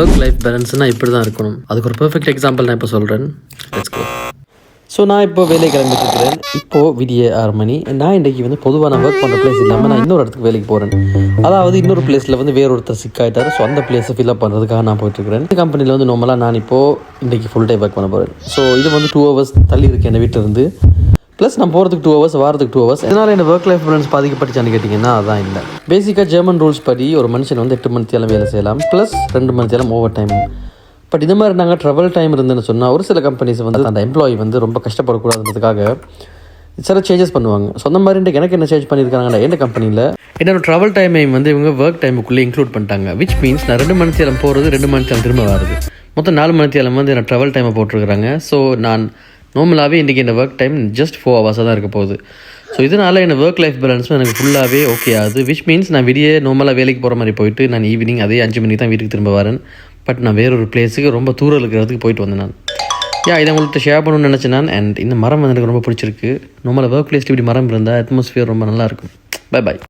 Work life பேலன்ஸ்னால் இப்படி தான் இருக்கணும். அதுக்கு ஒரு பெர்ஃபெக்ட் எக்ஸாம்பிள் நான் இப்போ சொல்கிறேன். Let's go. ஸோ நான் இப்போ வேலை கிளம்பிட்டு இருக்கிறேன். இப்போது விடிய 6 மணி. நான் இன்றைக்கி வந்து பொதுவாக நான் ஒர்க் பண்ணுற பிளேஸ் இல்லாமல் நான் இன்னொரு இடத்துக்கு வேலைக்கு போகிறேன். அதாவது இன்னொரு பிளேஸில் வந்து வேற ஒருத்தர் சிக்காயிட்டார். ஸோ அந்த பிளேஸை ஃபில்அப் பண்ணுறதுக்காக நான் போயிட்டுருக்கிறேன். இந்த கம்பெனியில் வந்து நார்மலாக நான் இப்போது இன்றைக்கி ஃபுல் டே ஒர்க் பண்ண போகிறேன். ஸோ இது வந்து 2 hours தள்ளி இருக்கேன் என் வீட்டிலிருந்து. ப்ளஸ் நான் போகிறதுக்கு 2 hours, வாரத்துக்கு 2 hours. இதனால் என்ன ஒர்க் லைஃப் பேலன்ஸ் பாதிக்கப்பட்டுச்சான்னு கேட்டிங்கன்னா அதான் இல்லை. பேசிக்காக ஜெர்மன் ரூல்ஸ் படி ஒரு மனுஷன் வந்து 8 மணி நேரம் வேலை செய்யலாம், ப்ளஸ் 2 மணி நேரம் ஓவர் டைம். பட் இந்த மாதிரி நாங்கள் ட்ராவல் டைம் இருந்துன்னு சொன்னால் ஒரு சில கம்பெனிஸ் வந்து அந்த எம்ப்ளாயி வந்து ரொம்ப கஷ்டப்படக்கூடாதுன்றதுக்காக சில சேஞ்சஸ் பண்ணுவாங்க. ஸோ அந்த மாதிரி எனக்கு என்ன சேஞ்ச் பண்ணியிருக்காங்கன்னா எந்த கம்பெனியில் என்னோட ட்ராவல் டைமை வந்து இவங்க ஒர்க் டைமுக்குள்ளே இன்க்ளூட் பண்ணிட்டாங்க. விச் மீன்ஸ் நான் 2 மணி நேரம் போகிறது, 2 மணி நேரம் திரும்ப வருது. மொத்தம் 4 மணி நேரம் வந்து நான் ட்ராவல் டைமை போட்டிருக்கிறாங்க. ஸோ நான் நார்மலாகவே இன்றைக்கி இந்த ஒர்க் டைம் ஜஸ்ட் 4 hours தான் இருக்க போகுது. ஸோ இதனால் என்ன ஒர்க் லைஃப் பேலன்ஸும் எனக்கு ஃபுல்லாகவே ஓகே ஆகுது. விச் மீன்ஸ் நான் விடிய நார்மலாக வேலைக்கு போகிற மாதிரி போயிட்டு நான் ஈவினிங் அதே 5 மணிக்கு தான் வீட்டுக்கு திரும்ப வரேன். பட் நான் வேறொரு பிளேஸுக்கு ரொம்ப தூரம் இருக்கிறதுக்கு போயிட்டு வந்தேன் நான். இதை உங்கள்கிட்ட ஷேர் பண்ணணும்னு நினச்சேன் நான். அண்ட் இந்த மரம் வந்து எனக்கு ரொம்ப பிடிச்சிருக்கு. நார்மலாக ஒர்க் பிளேஸில் இப்படி மரம் இருந்தால் அட்மாஸ்ஃபியர் ரொம்ப நல்லாயிருக்கும். Bye bye.